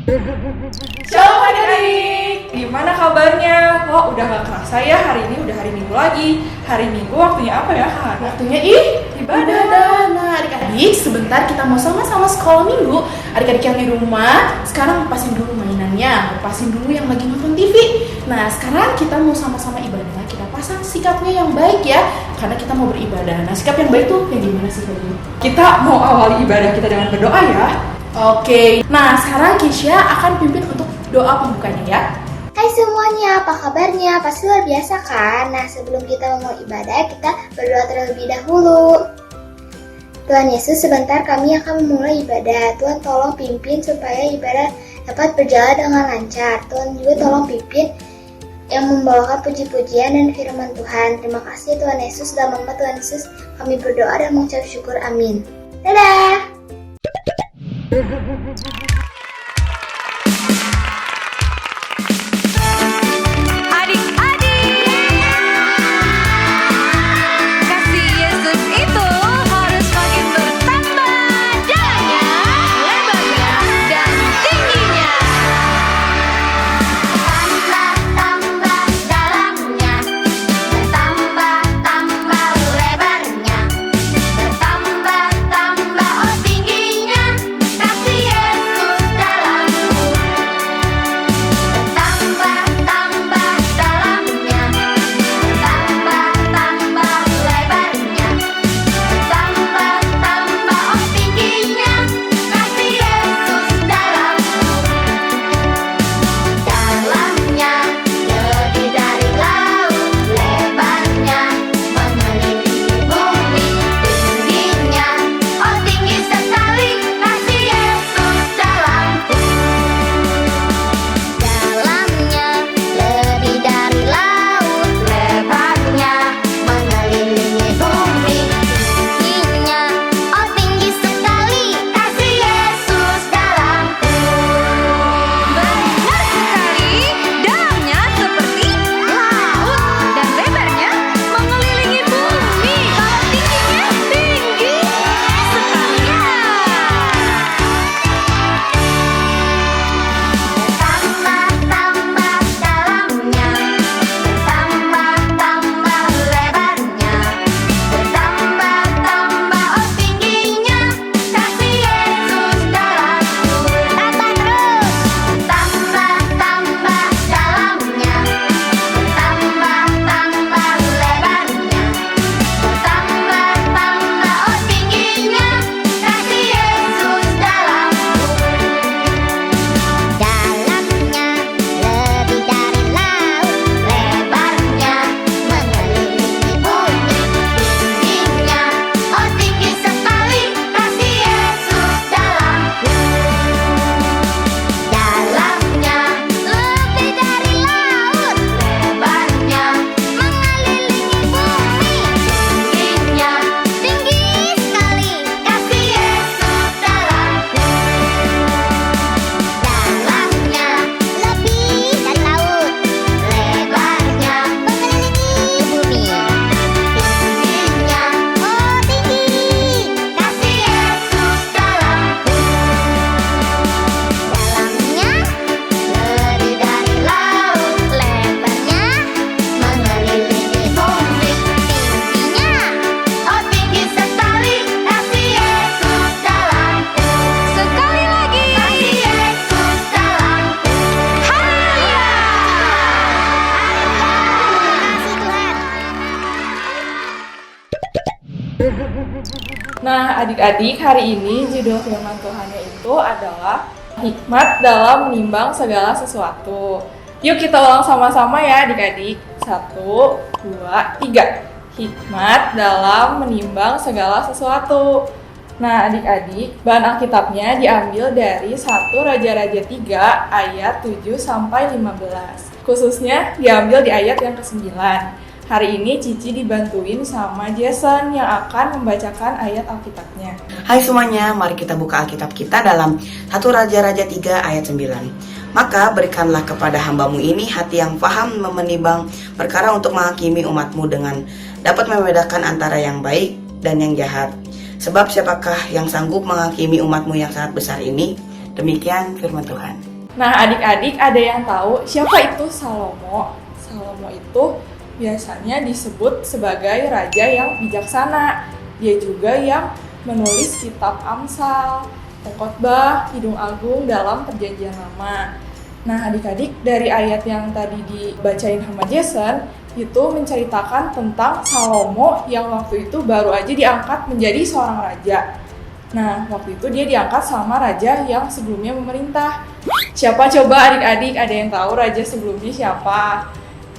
Shalom adik-adik, gimana kabarnya? Wah, udah gak kerasa ya, hari ini udah hari Minggu lagi. Hari Minggu waktunya apa ya, Han? Waktunya ibadah. Nah, adik-adik, sebentar kita mau sama-sama sekolah minggu. Adik-adik yang di rumah, sekarang lepasin dulu mainannya, lepasin dulu yang lagi nonton TV. Nah, sekarang kita mau sama-sama ibadah. Kita pasang sikapnya yang baik ya, karena kita mau beribadah. Nah, sikap yang baik tuh yang gimana sih tadi? Kita mau awali ibadah kita dengan berdoa ya. Oke, nah sekarang Kisha akan pimpin untuk doa pembukanya ya. Hai semuanya, apa kabarnya? Pasti luar biasa kan? Nah, sebelum kita memulai ibadah, kita berdoa terlebih dahulu. Tuhan Yesus, sebentar kami akan memulai ibadah. Tuhan tolong pimpin supaya ibadah dapat berjalan dengan lancar. Tuhan juga tolong pimpin yang membawakan puji-pujian dan firman Tuhan. Terima kasih Tuhan Yesus, dalam nama Tuhan Yesus kami berdoa dan mengucap syukur. Amin. Dadah! Adik-adik, kasih Yesus itu harus makin bertambah dalamnya, lebarnya, dan tingginya. Tambah dalamnya, bertambah lebarnya, bertambah oh tingginya, kasih Yesus dalamku. Bertambah dalamnya, bertambah lebarnya, bertambah oh tingginya, kasih Yesus dalamku. Dalamnya lebih dari laut, lebarnya mengelilingi bumi, tingginya oh tinggi sekali, kasih Yesus dalamku. Dalamnya lebih dari laut, lebarnya mengelilingi bumi, tingginya oh tinggi sekali, kasih Yesus dalamku. Benar sekali, dalamnya seperti laut dan lebarnya mengelilingi bumi. Kalau tingginya tinggi sekali. Bertambah dalamnya, bertambah lebarnya, bertambah oh tingginya, kasih Yesus dalamku. Tambah terus. Tambah dalamnya, bertambah lebarnya, bertambah oh tingginya, kasih Yesus dalamku. Dalamnya lebih dari laut, lebarnya mengelilingi bumi, tingginya oh tinggi sekali, kasih Yesus dalamku. Dalamnya lebih dari laut, lebarnya mengelilingi bumi, tingginya tinggi sekali, kasih Yesus dalamku. Dalamnya lebih dari laut, lebarnya mengelilingi bumi, tingginya oh tinggi, kasih Yesus dalamku. Dalamnya lebih dari laut, lebarnya mengelilingi bumi, tingginya oh tinggi sekali, kasih Yesus dalamku. Sekali lagi. Kasih Yesus dalamku. Haleluya. Kasih Tuhan. Nah, adik-adik, hari ini judul firman Tuhannya itu adalah hikmat dalam menimbang segala sesuatu. Yuk kita ulang sama-sama ya adik-adik. 1, 2, 3. Hikmat dalam menimbang segala sesuatu. Nah adik-adik, bahan Alkitabnya diambil dari 1 Raja-Raja 3 ayat 7 sampai 15. Khususnya diambil di ayat yang ke-9. Hari ini Cici dibantuin sama Jason yang akan membacakan ayat Alkitabnya. Hai semuanya, mari kita buka Alkitab kita dalam 1 Raja-Raja 3 ayat 9. Maka berikanlah kepada hambamu ini hati yang paham menimbang perkara untuk menghakimi umatmu dengan dapat membedakan antara yang baik dan yang jahat. Sebab siapakah yang sanggup menghakimi umatmu yang sangat besar ini? Demikian firman Tuhan. Nah, adik-adik ada yang tahu siapa itu Salomo? Salomo itu biasanya disebut sebagai raja yang bijaksana. Dia juga yang menulis kitab Amsal, Pengkhotbah, Kidung Agung dalam Perjanjian Lama. Nah, adik-adik dari ayat yang tadi dibacain sama Jason itu menceritakan tentang Salomo yang waktu itu baru aja diangkat menjadi seorang raja. Nah, waktu itu dia diangkat sama raja yang sebelumnya memerintah. Siapa coba adik-adik, ada yang tahu raja sebelumnya siapa?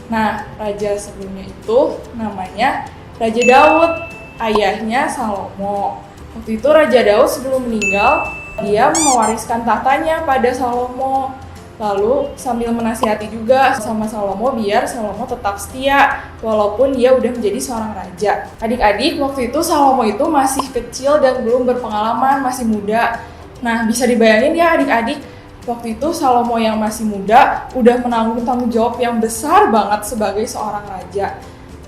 Nah, raja sebelumnya itu namanya Raja Daud, ayahnya Salomo. Waktu itu Raja Daud sebelum meninggal, dia mewariskan tahtanya pada Salomo. Lalu sambil menasihati juga sama Salomo biar Salomo tetap setia walaupun dia udah menjadi seorang raja. Adik-adik, waktu itu Salomo itu masih kecil dan belum berpengalaman, masih muda. Nah, bisa dibayangin ya adik-adik, waktu itu Salomo yang masih muda udah menanggung tanggung jawab yang besar banget sebagai seorang raja.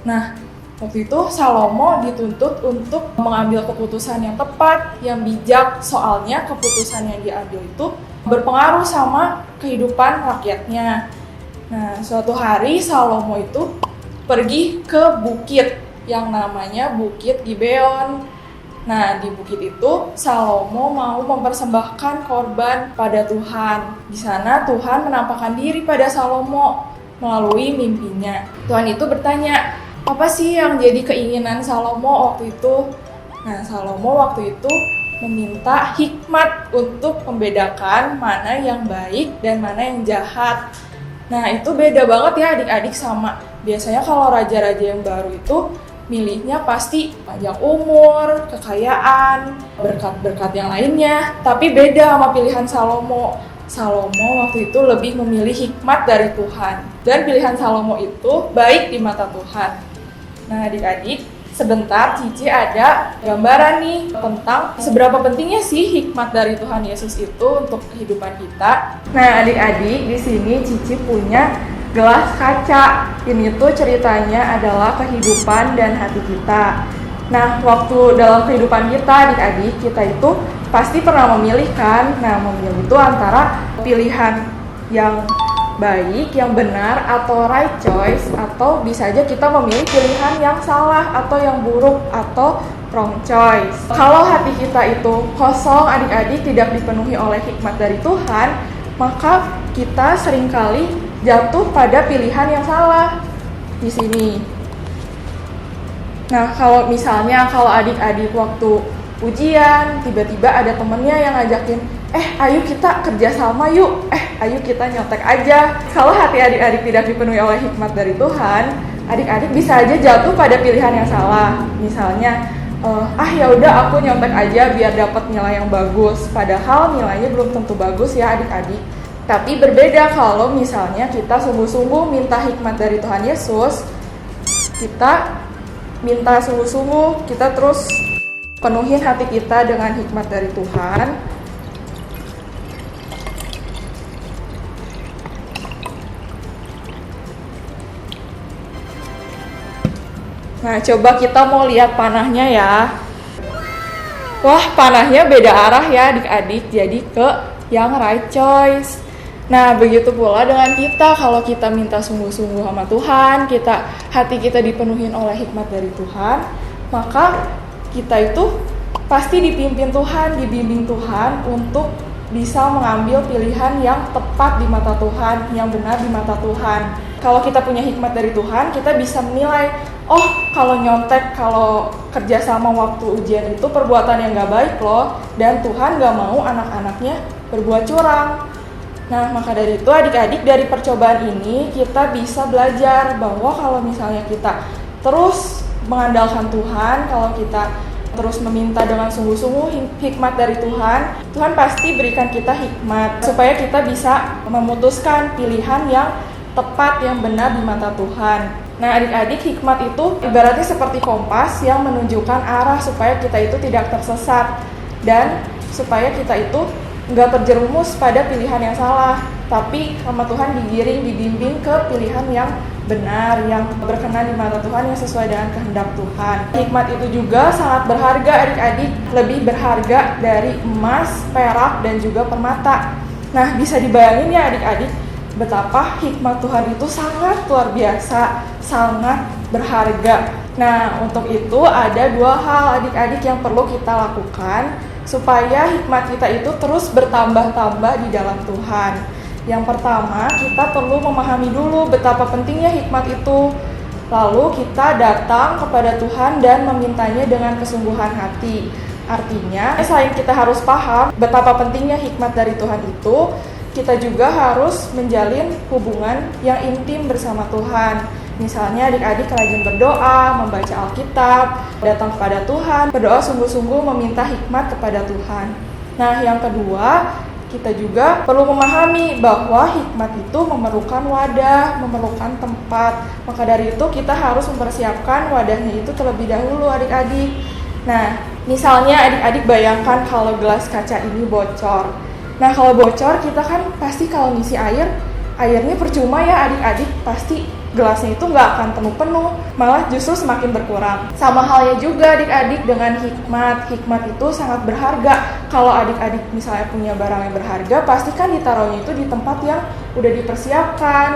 Nah, waktu itu Salomo dituntut untuk mengambil keputusan yang tepat, yang bijak, soalnya keputusan yang diambil itu berpengaruh sama kehidupan rakyatnya. Nah, suatu hari Salomo itu pergi ke bukit yang namanya Bukit Gibeon. Nah, di bukit itu Salomo mau mempersembahkan korban pada Tuhan. Di sana Tuhan menampakkan diri pada Salomo melalui mimpinya. Tuhan itu bertanya, apa sih yang jadi keinginan Salomo waktu itu? Nah, Salomo waktu itu meminta hikmat untuk membedakan mana yang baik dan mana yang jahat. Nah, itu beda banget ya adik-adik sama biasanya kalau raja-raja yang baru itu milihnya pasti panjang umur, kekayaan, berkat-berkat yang lainnya. Tapi beda sama pilihan Salomo. Salomo waktu itu lebih memilih hikmat dari Tuhan. Dan pilihan Salomo itu baik di mata Tuhan. Nah, adik-adik, sebentar Cici ada gambaran nih tentang seberapa pentingnya sih hikmat dari Tuhan Yesus itu untuk kehidupan kita. Nah, adik-adik, di sini Cici punya gelas kaca. Ini tuh ceritanya adalah kehidupan dan hati kita. Nah, waktu dalam kehidupan kita, adik-adik, kita itu pasti pernah memilih kan? Nah, memilih itu antara pilihan yang baik, yang benar, atau right choice, atau bisa aja kita memilih pilihan yang salah, atau yang buruk, atau wrong choice. Kalau hati kita itu kosong, adik-adik, tidak dipenuhi oleh hikmat dari Tuhan, maka kita seringkali jatuh pada pilihan yang salah di sini. Nah, kalau misalnya adik-adik waktu ujian, tiba-tiba ada temennya yang ngajakin, ayo kita kerjasama yuk, ayo kita nyontek aja. Kalau hati adik-adik tidak dipenuhi oleh hikmat dari Tuhan, adik-adik bisa aja jatuh pada pilihan yang salah. Misalnya, ya udah aku nyontek aja biar dapat nilai yang bagus. Padahal nilainya belum tentu bagus ya adik-adik. Tapi berbeda kalau misalnya kita sungguh-sungguh minta hikmat dari Tuhan Yesus, kita minta sungguh-sungguh, kita terus penuhin hati kita dengan hikmat dari Tuhan. Nah, coba kita mau lihat panahnya ya. Wah, panahnya beda arah ya adik-adik, jadi ke yang right choice. Nah, begitu pula dengan kita, kalau kita minta sungguh-sungguh sama Tuhan, hati kita dipenuhin oleh hikmat dari Tuhan, maka kita itu pasti dipimpin Tuhan, dibimbing Tuhan untuk bisa mengambil pilihan yang tepat di mata Tuhan, yang benar di mata Tuhan. Kalau kita punya hikmat dari Tuhan, kita bisa menilai, kalau nyontek, kalau kerjasama waktu ujian itu perbuatan yang gak baik loh, dan Tuhan gak mau anak-anaknya berbuat curang. Nah, maka dari itu adik-adik, dari percobaan ini kita bisa belajar bahwa kalau misalnya kita terus mengandalkan Tuhan, kalau kita terus meminta dengan sungguh-sungguh hikmat dari Tuhan, Tuhan pasti berikan kita hikmat supaya kita bisa memutuskan pilihan yang tepat, yang benar di mata Tuhan. Nah, adik-adik, hikmat itu ibaratnya seperti kompas yang menunjukkan arah supaya kita itu tidak tersesat dan supaya kita itu nggak terjerumus pada pilihan yang salah, tapi sama Tuhan digiring, dibimbing ke pilihan yang benar, yang berkenan di mata Tuhan, yang sesuai dengan kehendak Tuhan. Hikmat itu juga sangat berharga adik-adik, lebih berharga dari emas, perak, dan juga permata. Nah, bisa dibayangin ya adik-adik, betapa hikmat Tuhan itu sangat luar biasa, sangat berharga. Nah, untuk itu ada dua hal adik-adik yang perlu kita lakukan supaya hikmat kita itu terus bertambah-tambah di dalam Tuhan. Yang pertama, kita perlu memahami dulu betapa pentingnya hikmat itu. Lalu kita datang kepada Tuhan dan memintanya dengan kesungguhan hati. Artinya, selain kita harus paham betapa pentingnya hikmat dari Tuhan itu, kita juga harus menjalin hubungan yang intim bersama Tuhan. Misalnya adik-adik rajin berdoa, membaca Alkitab, datang kepada Tuhan, berdoa sungguh-sungguh meminta hikmat kepada Tuhan. Nah, yang kedua, kita juga perlu memahami bahwa hikmat itu memerlukan wadah, memerlukan tempat. Maka dari itu kita harus mempersiapkan wadahnya itu terlebih dahulu adik-adik. Nah, misalnya adik-adik bayangkan kalau gelas kaca ini bocor. Nah, kalau bocor kita kan pasti kalau ngisi air, airnya percuma ya adik-adik, pasti gelasnya itu nggak akan penuh-penuh, malah justru semakin berkurang. Sama halnya juga adik-adik dengan hikmat. Hikmat itu sangat berharga. Kalau adik-adik misalnya punya barang yang berharga, pasti kan ditaruhnya itu di tempat yang udah dipersiapkan,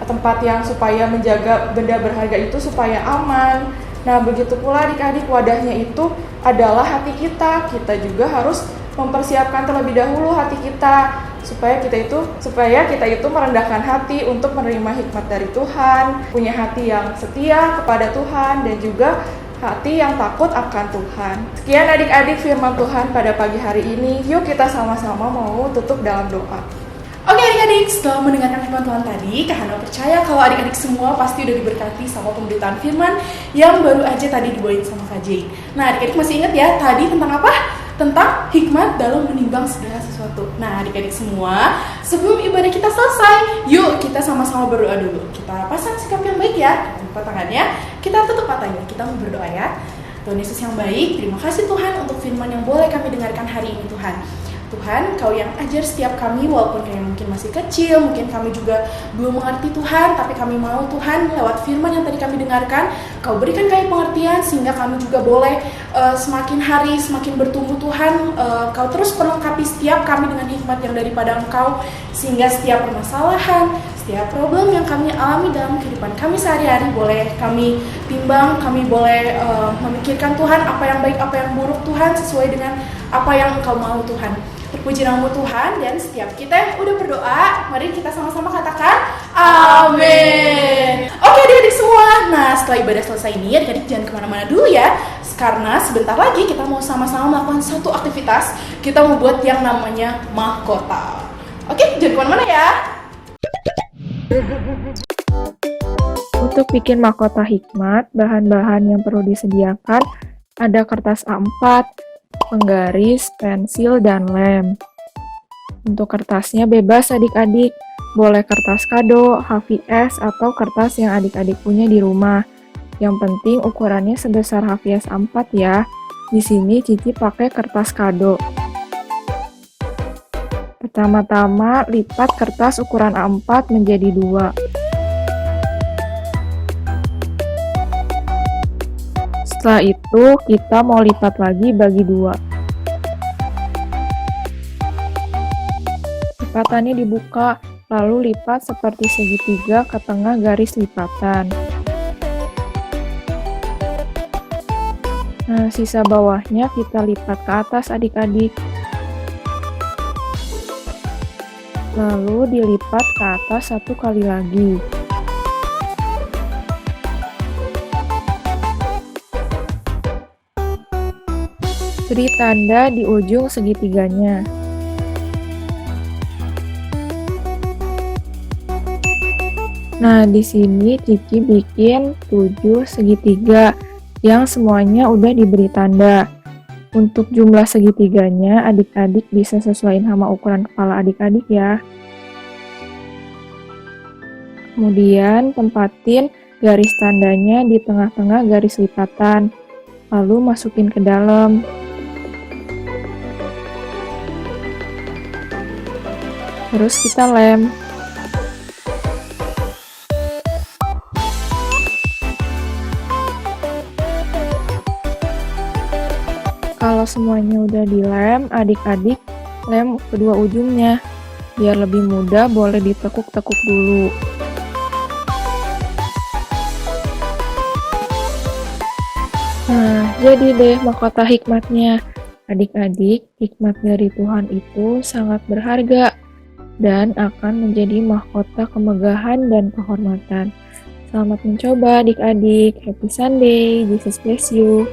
tempat yang supaya menjaga benda berharga itu supaya aman. Nah, begitu pula adik-adik wadahnya itu adalah hati kita. Kita juga harus mempersiapkan terlebih dahulu hati kita supaya kita itu merendahkan hati untuk menerima hikmat dari Tuhan, punya hati yang setia kepada Tuhan dan juga hati yang takut akan Tuhan. Sekian adik-adik firman Tuhan pada pagi hari ini. Yuk kita sama-sama mau tutup dalam doa. Oke adik-adik, setelah mendengarkan firman Tuhan tadi, Kak Hana percaya kalau adik-adik semua pasti udah diberkati sama pemberitaan firman yang baru aja tadi dibawain sama Kak Jay. Nah, adik-adik masih ingat ya tadi tentang apa? Tentang hikmat dalam menimbang segala sesuatu. Nah, adik-adik semua, sebelum ibadah kita selesai, yuk kita sama-sama berdoa dulu. Kita pasang sikap yang baik ya, buka tangannya, kita tutup matanya, kita mau berdoa ya. Tuhan Yesus yang baik, terima kasih Tuhan untuk firman yang boleh kami dengarkan hari ini Tuhan. Tuhan, Kau yang ajar setiap kami walaupun kami mungkin masih kecil, mungkin kami juga belum mengerti Tuhan, tapi kami mau Tuhan lewat firman yang tadi kami dengarkan, Kau berikan kami pengertian sehingga kami juga boleh semakin hari semakin bertumbuh Tuhan. Kau terus perlengkapi setiap kami dengan hikmat yang daripada Engkau, sehingga setiap permasalahan, setiap problem yang kami alami dalam kehidupan kami sehari-hari boleh kami timbang, kami boleh memikirkan Tuhan apa yang baik, apa yang buruk Tuhan sesuai dengan apa yang Engkau mau Tuhan. Terpuji nama Tuhan, dan setiap kita yang udah berdoa, mari kita sama-sama katakan amin. Oke adik-adik semua, nah setelah ibadah selesai ini adik-adik jangan kemana-mana dulu ya, karena sebentar lagi kita mau sama-sama melakukan satu aktivitas. Kita mau buat yang namanya mahkota. Oke, jangan kemana-mana ya. Untuk bikin mahkota hikmat, bahan-bahan yang perlu disediakan ada kertas A4, penggaris, pensil, dan lem. Untuk kertasnya bebas adik-adik, boleh kertas kado, HVS, atau kertas yang adik-adik punya di rumah. Yang penting ukurannya sebesar HVS A4 ya. Di sini Cici pakai kertas kado. Pertama-tama lipat kertas ukuran A4 menjadi 2. Setelah itu, kita mau lipat lagi bagi 2. Lipatannya dibuka, lalu lipat seperti segitiga ke tengah garis lipatan. Nah, sisa bawahnya kita lipat ke atas adik-adik. Lalu dilipat ke atas 1 kali lagi. Beri tanda di ujung segitiganya. Nah, di sini Cici bikin 7 segitiga yang semuanya udah diberi tanda. Untuk jumlah segitiganya, adik-adik bisa sesuaiin sama ukuran kepala adik-adik ya. Kemudian tempatin garis tandanya di tengah-tengah garis lipatan, lalu masukin ke dalam. Terus kita lem. Kalau semuanya udah dilem, adik-adik lem kedua ujungnya. Biar lebih mudah boleh ditekuk-tekuk dulu. Nah, jadi deh mahkota hikmatnya. Adik-adik, hikmat dari Tuhan itu sangat berharga dan akan menjadi mahkota kemegahan dan kehormatan. Selamat mencoba adik-adik. Happy Sunday. Jesus bless you.